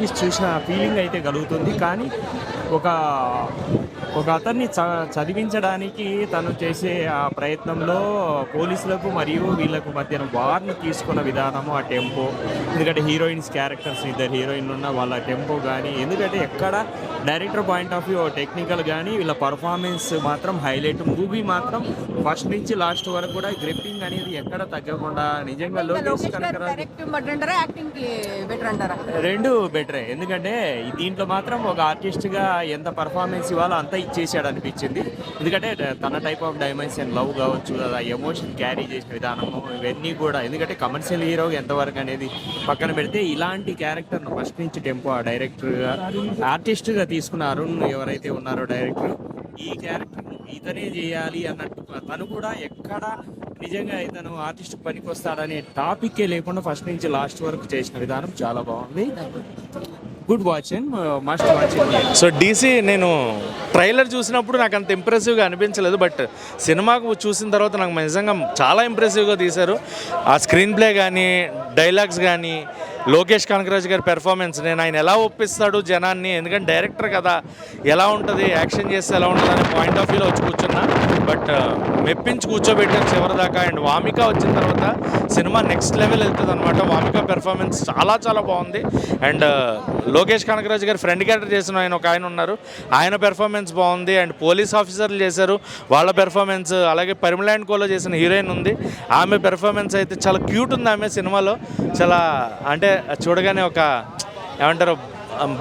Artist చూసిన feeling అయితే కలుగుతుంది. కానీ ఒక ఒక అతన్ని చదివించడానికి తను చేసే ఆ ప్రయత్నంలో పోలీసులకు మరియు వీళ్ళకు మధ్యన వార్ని తీసుకున్న విధానము, ఆ టెంపో, ఎందుకంటే హీరోయిన్స్ క్యారెక్టర్స్ ఇద్దరు హీరోయిన్లు ఉన్న వాళ్ళ టెంపో కానీ, ఎందుకంటే ఎక్కడ director point of view technical కానీ వీళ్ళ పర్ఫార్మెన్స్ మాత్రం హైలైట్. మూవీ మాత్రం ఫస్ట్ నుంచి లాస్ట్ వరకు కూడా గ్రిప్పింగ్ అనేది ఎక్కడ తగ్గకుండా నిజంగా లోకేష్ కనకరాజు రెండు బెటరే. ఎందుకంటే దీంట్లో మాత్రం ఒక ఆర్టిస్ట్గా ఎంత పర్ఫార్మెన్స్ ఇవ్వాలో అంతా ఇచ్చేసాడు అనిపించింది. ఎందుకంటే తన టైప్ ఆఫ్ డైమెన్షన్ లవ్ కావచ్చు, ఆ ఎమోషన్ క్యారీ చేసిన విధానము ఇవన్నీ కూడా, ఎందుకంటే కమర్షియల్ హీరో ఎంతవరకు అనేది పక్కన పెడితే ఇలాంటి క్యారెక్టర్ను ఫస్ట్ నుంచి టెంపో ఆ డైరెక్టర్గా ఆర్టిస్ట్గా తీసుకున్న అరుణ్ ఎవరైతే ఉన్నారో డైరెక్టర్, ఈ క్యారెక్టర్ ఇతనే చేయాలి అన్నట్టు తను కూడా ఎక్కడ నిజంగా ఇతను ఆర్టిస్ట్ పనికి వస్తాడనే టాపిక్కే లేకుండా ఫస్ట్ నుంచి లాస్ట్ వరకు చేసిన విధానం చాలా బాగుంది. Good watch and must watch. So DC నేను ట్రైలర్ చూసినప్పుడు నాకు అంత ఇంప్రెసివ్గా అనిపించలేదు, బట్ సినిమాకు చూసిన తర్వాత నాకు నిజంగా చాలా ఇంప్రెసివ్గా తీశారు. ఆ స్క్రీన్ ప్లే కానీ, డైలాగ్స్ కానీ, లోకేష్ కనకరాజు గారి పెర్ఫార్మెన్స్, నేను ఆయన ఎలా ఒప్పిస్తాడు జనాన్ని, ఎందుకంటే డైరెక్టర్ కదా, ఎలా ఉంటుంది యాక్షన్ చేస్తే ఎలా ఉంటుంది అనే పాయింట్ ఆఫ్ వ్యూలో వచ్చి కూర్చున్నా. బట్ మెప్పించి కూర్చోబెట్టారు చివరిదాకా. అండ్ వామిక వచ్చిన తర్వాత సినిమా నెక్స్ట్ లెవెల్ వెళ్తుంది అనమాట. వామిక పెర్ఫార్మెన్స్ చాలా చాలా బాగుంది. అండ్ లోకేష్ కనకరాజు గారు ఫ్రెండ్ క్యారెక్టర్ చేసిన ఆయన ఉన్నారు, ఆయన పెర్ఫార్మెన్స్ బాగుంది. అండ్ పోలీస్ ఆఫీసర్లు చేశారు, వాళ్ళ పెర్ఫార్మెన్స్, అలాగే పరిమళ అండ్ కోలో చేసిన హీరోయిన్ ఉంది, ఆమె పెర్ఫార్మెన్స్ అయితే చాలా క్యూట్ ఉంది. ఆమె సినిమాలో చాలా అంటే చూడగానే ఒక ఏమంటారు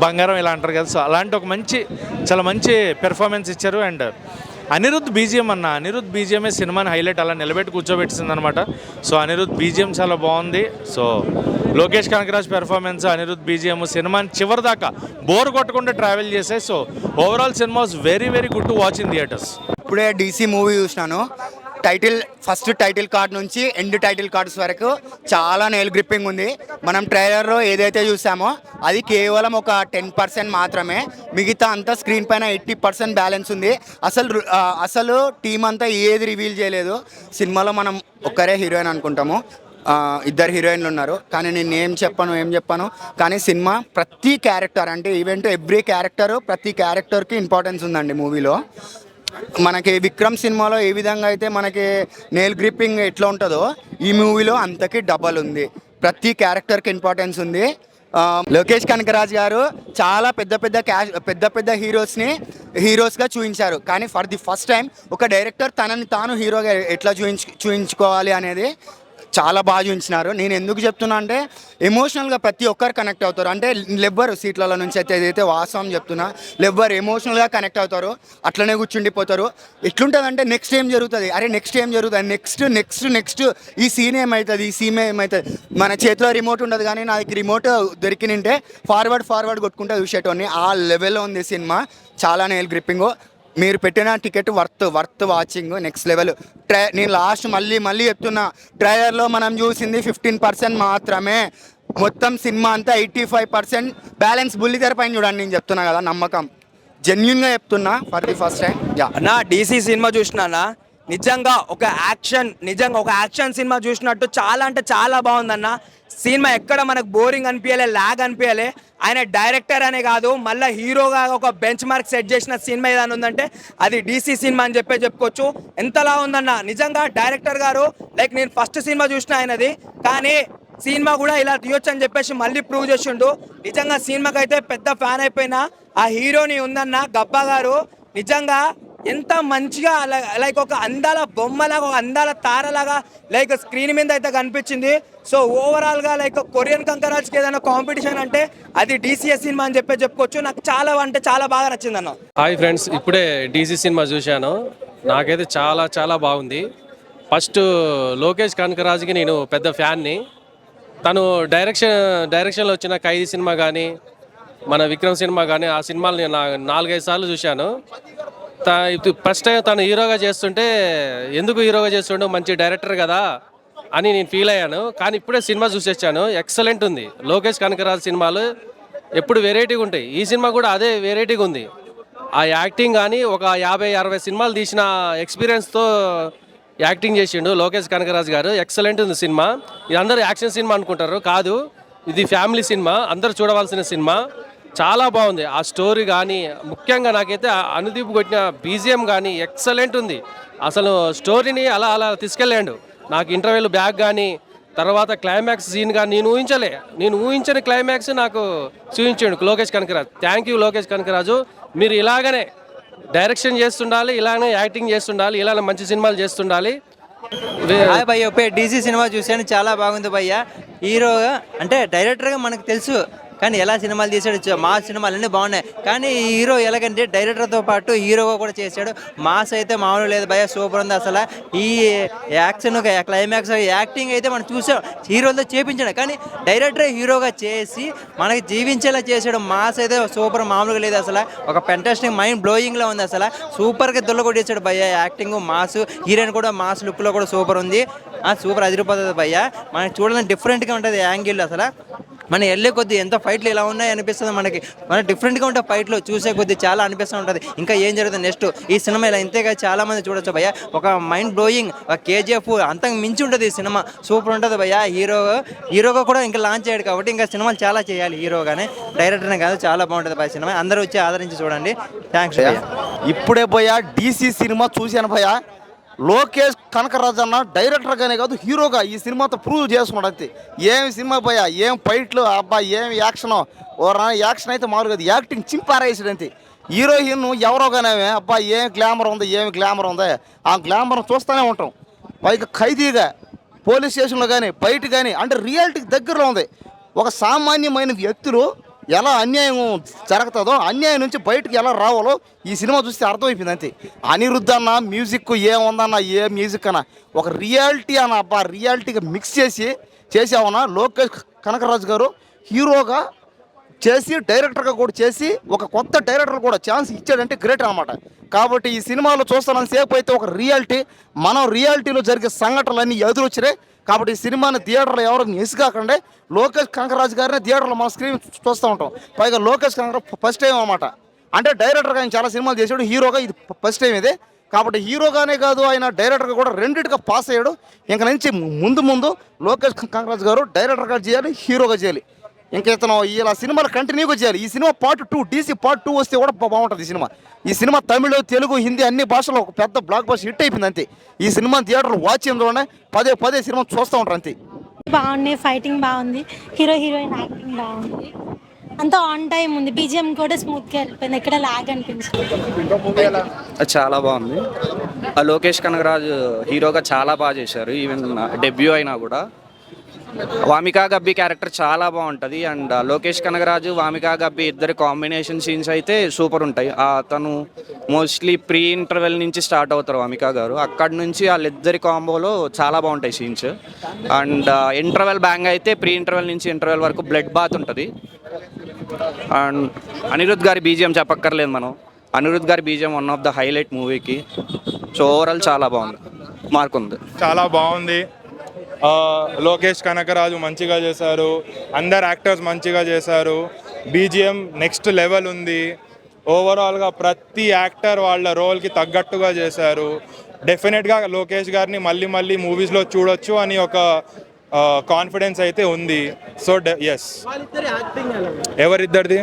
బంగారం ఇలా అంటారు కదా, సో అలాంటి ఒక చాలా మంచి పెర్ఫార్మెన్స్ ఇచ్చారు. అండ్ అనిరుద్ధ్ బీజిఎం అనిరుద్ధ్ బీజిఎమే సినిమాని హైలైట్ అలా నిలబెట్టి కూర్చోబెట్టింది అనమాట. సో అనిరుద్ధ్ బీజిఎం చాలా బాగుంది. So Lokesh Kanagaraj performance, Anirudh BGM సినిమాని చివరి దాకా బోర్ కొట్టకుండా ట్రావెల్ చేసాయి. So overall cinema was very very good to watch in theatres. ఇప్పుడే డీసీ మూవీ చూసినాను. ఫస్ట్ టైటిల్ కార్డ్ నుంచి ఎండ్ టైటిల్ కార్డ్స్ వరకు చాలా నెయిల్ గ్రిప్పింగ్ ఉంది. మనం ట్రైలర్లో ఏదైతే చూసామో అది కేవలం ఒక 10% మాత్రమే, మిగతా అంతా స్క్రీన్ పైన 80% బ్యాలెన్స్ ఉంది. అసలు టీం అంతా ఏది రివీల్ చేయలేదు. సినిమాలో మనం ఒక్కరే హీరోయిన్ అనుకుంటాము, ఇద్దరు హీరోయిన్లు ఉన్నారు, కానీ నేను ఏం చెప్పాను కానీ సినిమా ప్రతి క్యారెక్టర్ అంటే ఈవెంట్ ఎవ్రీ క్యారెక్టర్, ప్రతి క్యారెక్టర్కి ఇంపార్టెన్స్ ఉందండి మూవీలో. మనకి విక్రమ్ సినిమాలో ఏ విధంగా అయితే మనకి నెయిల్ గ్రిప్పింగ్ ఎట్లా ఉంటుందో ఈ మూవీలో అంతకి డబల్ ఉంది. ప్రతి క్యారెక్టర్కి ఇంపార్టెన్స్ ఉంది. లోకేష్ కనకరాజ్ గారు చాలా పెద్ద హీరోస్గా చూపించారు, కానీ ఫర్ ది ఫస్ట్ టైం ఒక డైరెక్టర్ తనని తాను హీరోగా ఎట్లా చూపించుకోవాలి అనేది చాలా బాగా చూపించినారు. నేను ఎందుకు చెప్తున్నా అంటే ఎమోషనల్గా ప్రతి ఒక్కరు కనెక్ట్ అవుతారు. అంటే లెవ్వరు సీట్లలో నుంచి అయితే ఏదైతే వాస్తవం చెప్తున్నా, లెవ్వరు ఎమోషనల్గా కనెక్ట్ అవుతారు, అట్లనే కూర్చుండిపోతారు. ఎట్లుంటుందంటే నెక్స్ట్ ఏం జరుగుతుంది, నెక్స్ట్ ఈ సీన్ ఏమవుతుంది, మన చేతిలో రిమోట్ ఉండదు, కానీ నాకు రిమోట్ దొరికినింటే ఫార్వర్డ్ కొట్టుకుంటే చూసేటోని. ఆ లెవెల్లో ఉంది సినిమా, చాలా నెయిల్ గ్రిప్పింగ్. మీరు పెట్టిన ticket worth watching, next level. నేను లాస్ట్ మళ్ళీ చెప్తున్నా, ట్రైలర్లో మనం చూసింది 15% మాత్రమే, మొత్తం సినిమా అంతా 85% బ్యాలెన్స్ బుల్లితెర పైన చూడండి. నేను చెప్తున్నా కదా, నమ్మకం జెన్యున్గా చెప్తున్నా ఫర్ ది ఫస్ట్ టైం. నా డీసీ సినిమా చూసినా నిజంగా ఒక యాక్షన్ సినిమా చూసినట్టు చాలా అంటే చాలా బాగుందన్న. సినిమా ఎక్కడ మనకు బోరింగ్ అనిపించలే, లాగ్ అనిపించలే. ఆయన డైరెక్టర్ అనే కాదు, మళ్ళీ హీరోగా ఒక బెంచ్ మార్క్ సెట్ చేసిన సినిమా ఏదైనా ఉందంటే అది డీసీ సినిమా అని చెప్పుకోవచ్చు. ఎంతలా ఉందన్న నిజంగా డైరెక్టర్ గారు. లైక్ నేను ఫస్ట్ సినిమా చూసిన ఆయనది, కానీ సినిమా కూడా ఇలా తీయొచ్చు అని చెప్పేసి మళ్ళీ ప్రూవ్ చేసిండు. నిజంగా సినిమాకి అయితే పెద్ద ఫ్యాన్ అయిపోయినా. ఆ హీరోని ఉందన్న గబ్బా గారు, నిజంగా ఎంత మంచిగా లైక్ ఒక అందాల బొమ్మలాగా, ఒక అందాల తారలాగా లైక్ స్క్రీన్ మీద అయితే కనిపించింది. సో ఓవరాల్గా లైక్ కొరియన్ కంకరాజ్కి ఏదైనా కాంపిటీషన్ అంటే అది డీసీఎస్ సినిమా అని చెప్పుకోవచ్చు. నాకు చాలా అంటే చాలా బాగా నచ్చింది అన్న. హాయ్ ఫ్రెండ్స్, ఇప్పుడే డీసీ సినిమా చూశాను, నాకైతే చాలా చాలా బాగుంది. ఫస్ట్ లోకేష్ కనకరాజ్కి నేను పెద్ద ఫ్యాన్ని. తను డైరెక్షన్లో వచ్చిన ఖైదీ సినిమా కానీ, మన విక్రమ్ సినిమా కానీ, ఆ సినిమాలు నేను 4-5 సార్లు చూశాను. ఫస్ట్ టైం తను హీరోగా చేస్తుంటే ఎందుకు హీరోగా చేస్తుండో, మంచి డైరెక్టర్ కదా అని నేను ఫీల్ అయ్యాను. కానీ ఇప్పుడే సినిమా చూసేసాను, ఎక్సలెంట్ ఉంది. లోకేష్ కనకరాజ్ సినిమాలు ఎప్పుడు వెరైటీగా ఉంటాయి, ఈ సినిమా కూడా అదే వెరైటీగా ఉంది. ఆ యాక్టింగ్ కానీ ఒక 50-60 సినిమాలు తీసిన ఎక్స్పీరియన్స్తో యాక్టింగ్ చేసిండు లోకేష్ కనకరాజ్ గారు. ఎక్సలెంట్ ఉంది సినిమా. ఇది అందరూ యాక్షన్ సినిమా అనుకుంటారు, కాదు, ఇది ఫ్యామిలీ సినిమా, అందరూ చూడవలసిన సినిమా. చాలా బాగుంది ఆ స్టోరీ కానీ, ముఖ్యంగా నాకైతే అనుదీప్ కొట్టిన బీజిఎం కానీ ఎక్సలెంట్ ఉంది. అసలు స్టోరీని అలా అలా తీసుకెళ్ళాడు. నాకు ఇంటర్వెల్ బ్యాక్ కానీ, తర్వాత క్లైమాక్స్ సీన్ కానీ నేను ఊహించని క్లైమాక్స్ నాకు చూపించాడు లోకేష్ కనకరాజు. Thank you Lokesh Kanagaraj. మీరు ఇలాగనే డైరెక్షన్ చేస్తుండాలి, ఇలానే యాక్టింగ్ చేస్తుండాలి, ఇలానే మంచి సినిమాలు చేస్తుండాలి. హాయ్ భయ్య, డీసీ సినిమా చూశాను, చాలా బాగుంది భయ్య. హీరోగా అంటే డైరెక్టర్గా మనకు తెలుసు, కానీ ఎలా సినిమాలు తీసాడు, మా సినిమాలు అన్నీ బాగున్నాయి. కానీ ఈ హీరో ఎలాగంటే డైరెక్టర్తో పాటు హీరోగా కూడా చేశాడు. మాస్ అయితే మామూలు లేదు భయ్య, సూపర్ ఉంది అసలు. ఈ యాక్షన్ క్లైమాక్స్ యాక్టింగ్ అయితే మనం చూసాం, హీరోలతో చేపించాడు. కానీ డైరెక్టర్ హీరోగా చేసి మనకి జీవించేలా చేశాడు. మాస్ అయితే సూపర్, మామూలుగా లేదు అసలు. ఒక ఫెంటాస్టిక్ మైండ్ బ్లోయింగ్లో ఉంది అసలు. సూపర్గా కొట్టేశాడు భయ్య. యాక్టింగ్ మాస్, హీరోయిన్ కూడా మాస్ లుక్లో కూడా సూపర్ ఉంది. సూపర్ అదిరిపోతుంది భయ్య. మనకి చూడాలని డిఫరెంట్గా ఉంటుంది యాంగిల్ అసలు. మన వెళ్ళే కొద్దీ ఎంత ఫైట్లు ఇలా ఉన్నాయి అనిపిస్తుంది మనకి. మన డిఫరెంట్గా ఉంటే ఫైట్లు చూసే కొద్దీ చాలా అనిపిస్తూ ఉంటుంది. ఇంకా ఏం జరుగుతుంది నెక్స్ట్ ఈ సినిమా ఇలా ఇంతేగా చాలా మంది చూడొచ్చు భయ్య. ఒక మైండ్ బ్లోయింగ్, ఒక కేజీఎఫ్ అంతకు మించి ఉంటుంది ఈ సినిమా. సూపర్ ఉంటుంది భయ్య. హీరోగా కూడా ఇంకా లాంచ్ అయ్యాడు కాబట్టి ఇంకా సినిమాలు చాలా చేయాలి హీరోగానే, డైరెక్టర్నే కాదు. చాలా బాగుంటుంది భయ్య సినిమా. అందరూ వచ్చి ఆదరించి చూడండి. థ్యాంక్స్ భయ్య. ఇప్పుడే భయ్యా డీసీ సినిమా చూశాను భయ్యా. లోకేష్ కనకరాజు అన్న డైరెక్టర్గానే కాదు హీరోగా ఈ సినిమాతో ప్రూవ్ చేసుకున్నాడు అంతే. ఏమి సినిమా భయ్యా, ఏం ఫైట్లు, అబ్బా ఏమి యాక్షన్. యాక్షన్ అయితే మామూలుగా కాదు, యాక్టింగ్ చింపారేసాడు అంతే. హీరోయిన్ ఎవరోగానే అబ్బా ఏం గ్లామర్ ఉంది, ఏమి గ్లామర్ ఉంది. ఆ గ్లామర్ చూస్తూనే ఉంటాం. పైగా ఖైదీగా పోలీస్ స్టేషన్లో కానీ బయట కానీ అంటే రియాలిటీకి దగ్గరలో ఉంది. ఒక సామాన్యమైన వ్యక్తులు ఎలా అన్యాయం జరుగుతుందో, అన్యాయం నుంచి బయటకు ఎలా రావాలో ఈ సినిమా చూస్తే అర్థమైపోయింది అంతే. అనిరుద్ధ్ అన్న మ్యూజిక్ ఏముందన్న, ఏ మ్యూజిక్ అన్న ఒక రియాలిటీ అన్న, అబ్బా రియాలిటీగా మిక్స్ చేసామన్నా. లోకేష్ కనకరాజు గారు హీరోగా చేసి డైరెక్టర్గా కూడా చేసి ఒక కొత్త డైరెక్టర్ కూడా ఛాన్స్ ఇచ్చాడంటే గ్రేట్ అనమాట. కాబట్టి ఈ సినిమాలో చూస్తానని సేపు అయితే ఒక రియాలిటీ, మనం రియాలిటీలో జరిగే సంఘటనలన్నీ ఎదురొచ్చినాయి. కాబట్టి ఈ సినిమాని థియేటర్లో ఎవరు మిస్ కాకుండా లోకేష్ కనకరాజు గారిని థియేటర్లో మనం స్క్రీన్ చూస్తూ ఉంటాం. పైగా లోకేష్ కనకరాజు ఫస్ట్ టైం అనమాట. అంటే డైరెక్టర్గా ఆయన చాలా సినిమాలు చేశాడు, హీరోగా ఇది ఫస్ట్ టైం ఇది. కాబట్టి హీరోగానే కాదు ఆయన డైరెక్టర్గా కూడా రెండింటిగా పాస్ అయ్యాడు. ఇంక నుంచి ముందు లోకేష్ కనకరాజు గారు డైరెక్టర్గా చేయాలి, హీరోగా చేయాలి. ఇంకా ఇతను ఇలా సినిమాలు కంటిన్యూగా చేయాలి. ఈ సినిమా పార్ట్ 2 డీసీ పార్ట్ 2 వస్తే కూడా బాగుంటుంది ఈ సినిమా. ఈ సినిమా తమిళ, తెలుగు, హిందీ అన్ని భాషల్లో ఒక పెద్ద బ్లాక్ బస్టర్ హిట్ అయిపోయింది అంతే. ఈ సినిమా థియేటర్లో వాచ్ చేయడం పదే సినిమా చూస్తూ ఉంటారు అంతే. బాగున్నాయి, ఫైటింగ్ బాగుంది, హీరోయిన్ యాక్టింగ్ బాగుంది, అంతా ఆన్ టైం ఉంది. బీజిఎం కూడా స్మూత్గా వెళ్ళిపోయింది, ఎక్కడ లాగ్ అనిపించింది. చాలా బాగుంది. లోకేష్ కనకరాజు హీరోగా చాలా బాగా చేశారు. ఈవెన్ డెబ్యూ అయినా కూడా వామికా గబ్బి క్యారెక్టర్ చాలా బాగుంటుంది. అండ్ లోకేష్ కనకరాజు, వామికా గబ్బి ఇద్దరి కాంబినేషన్ సీన్స్ అయితే సూపర్ ఉంటాయి. తను మోస్ట్లీ ప్రీ ఇంటర్వెల్ నుంచి స్టార్ట్ అవుతారు వామికా గారు. అక్కడి నుంచి వాళ్ళిద్దరి కాంబోలో చాలా బాగుంటాయి సీన్స్. అండ్ ఇంటర్వెల్ బ్యాంగ్ అయితే ప్రీ ఇంటర్వెల్ నుంచి ఇంటర్వెల్ వరకు బ్లడ్ బాత్ ఉంటుంది. అండ్ అనిరుద్ధ్ గారి బీజిఎం చెప్పక్కర్లేదు మనం. అనిరుద్ధ్ గారి BGM one of the highlight మూవీకి. సో ఓవరాల్ చాలా బాగుంది, మార్క్ ఉంది. చాలా బాగుంది. లోకేష్ కనకరాజు మంచిగా చేశారు, అందరు యాక్టర్స్ మంచిగా చేశారు. బీజిఎం నెక్స్ట్ లెవెల్ ఉంది. ఓవరాల్గా ప్రతి యాక్టర్ వాళ్ళ రోల్కి తగ్గట్టుగా చేశారు. డెఫినెట్గా లోకేష్ గారిని మళ్ళీ మూవీస్లో చూడొచ్చు అని ఒక కాన్ఫిడెన్స్ అయితే ఉంది. So yes. ఎవరిద్దరిది?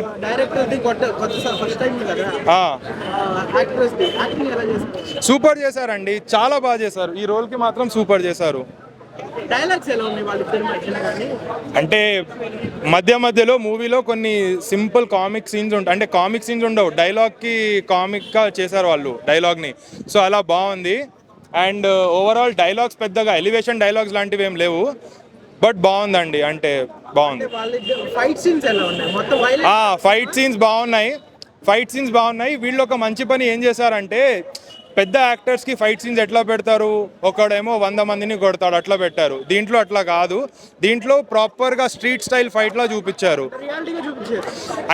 సూపర్ చేశారండి, చాలా బాగా చేశారు. ఈ రోల్కి మాత్రం సూపర్ చేశారు. అంటే మధ్యలో మూవీలో కొన్ని సింపుల్ కామిక్ సీన్స్ ఉంటాయి. అంటే కామిక్ సీన్స్ ఉండవు, డైలాగ్కి కామిక్గా చేశారు వాళ్ళు డైలాగ్ని. సో అలా బాగుంది. అండ్ ఓవరాల్ డైలాగ్స్ పెద్దగా ఎలివేషన్ డైలాగ్స్ లాంటివి ఏం లేవు, బట్ బాగుందండి. అంటే బాగుంది. ఫైట్ సీన్స్ బాగున్నాయి. వీళ్ళు ఒక మంచి పని ఏం చేశారంటే, పెద్ద యాక్టర్స్కి ఫైట్ సీన్స్ ఎట్లా పెడతారు, ఒకడేమో 100 మందిని కొడతాడు అట్లా పెట్టారు. దీంట్లో అట్లా కాదు. దీంట్లో ప్రాపర్గా స్ట్రీట్ స్టైల్ ఫైట్లా చూపించారు.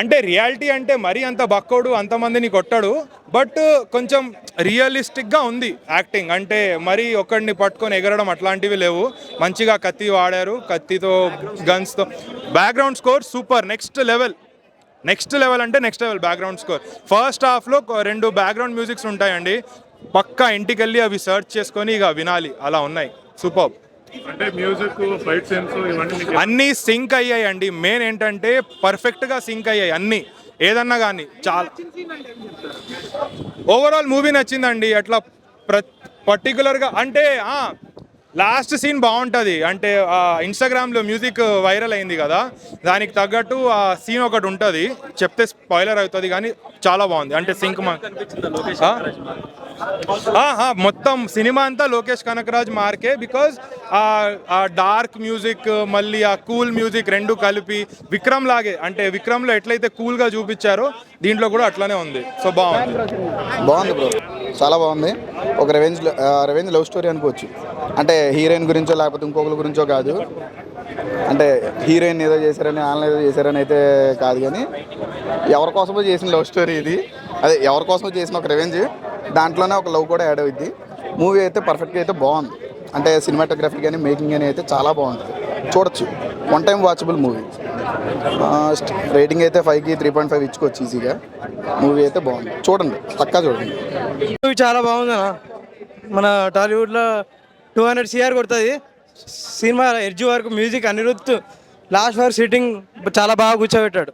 అంటే రియాలిటీ అంటే మరీ అంత బక్కోడు అంతమందిని కొట్టాడు, బట్ కొంచెం రియలిస్టిక్గా ఉంది యాక్టింగ్. అంటే మరీ ఒకడిని పట్టుకొని ఎగరడం అట్లాంటివి లేవు. మంచిగా కత్తి వాడారు, కత్తితో గన్స్తో. Background score super, next level అంటే next level background score. First హాఫ్లో 2 బ్యాక్గ్రౌండ్ మ్యూజిక్స్ ఉంటాయండి, పక్కా ఇంటికి వెళ్ళి అవి సర్చ్ చేసుకొని ఇక వినాలి, అలా ఉన్నాయి. సూపర్. అంటే మ్యూజిక్ ఫైట్ సీన్స్ ఇవన్నీ అన్నీ సింక్ అయ్యాయండి. మెయిన్ ఏంటంటే పర్ఫెక్ట్గా సింక్ అయ్యాయి అన్నీ, ఏదన్నా కానీ. చాలా ఓవరాల్ మూవీ నచ్చిందండి. అట్లా పర్టికులర్గా అంటే లాస్ట్ సీన్ బాగుంటుంది. అంటే ఇన్స్టాగ్రామ్లో మ్యూజిక్ వైరల్ అయింది కదా, దానికి తగ్గట్టు ఆ సీన్ ఒకటి ఉంటుంది, చెప్తే స్పాయిలర్ అవుతుంది కానీ చాలా బాగుంది. అంటే సింక్ మొత్తం సినిమా అంతా లోకేష్ కనకరాజ్ మార్కే. బికాజ్ ఆ డార్క్ మ్యూజిక్ మళ్ళీ ఆ కూల్ మ్యూజిక్ రెండు కలిపి విక్రమ్ లాగే, అంటే విక్రమ్లో ఎట్లయితే కూల్గా చూపించారో దీంట్లో కూడా అట్లానే ఉంది. సో బాగుంది బ్రో, చాలా బాగుంది. ఒక రివెంజ్ లవ్ స్టోరీ అనుకోవచ్చు. అంటే హీరోయిన్ గురించో లేకపోతే ఇంకొకరి గురించో కాదు, అంటే హీరోయిన్ ఏదో చేశారని వాళ్ళని ఏదో చేశారని అయితే కాదు, కానీ ఎవరి కోసమో చేసిన లవ్ స్టోరీ ఇది. అదే ఎవరి కోసమో చేసిన ఒక రివెంజ్, దాంట్లోనే ఒక లవ్ కూడా యాడ్ అవుద్ది. మూవీ అయితే పర్ఫెక్ట్గా అయితే బాగుంది. అంటే సినిమాటోగ్రఫీ కానీ మేకింగ్ కానీ అయితే చాలా బాగుంటుంది, చూడొచ్చు. One time watchable movie. Rating అయితే 5కి 3.5 ఇచ్చుకోవచ్చు ఈజీగా. మూవీ అయితే బాగుంది, చూడండి, పక్కా చూడండి. మూవీ చాలా బాగుంది అన్న. మన టాలీవుడ్లో 200 CR కొడుతుంది సినిమా. ఎడ్జ్ వరకు మ్యూజిక్ అనిరుద్ధ్ లాస్ట్ వరకు సిట్టింగ్ చాలా బాగా కూర్చోబెట్టాడు.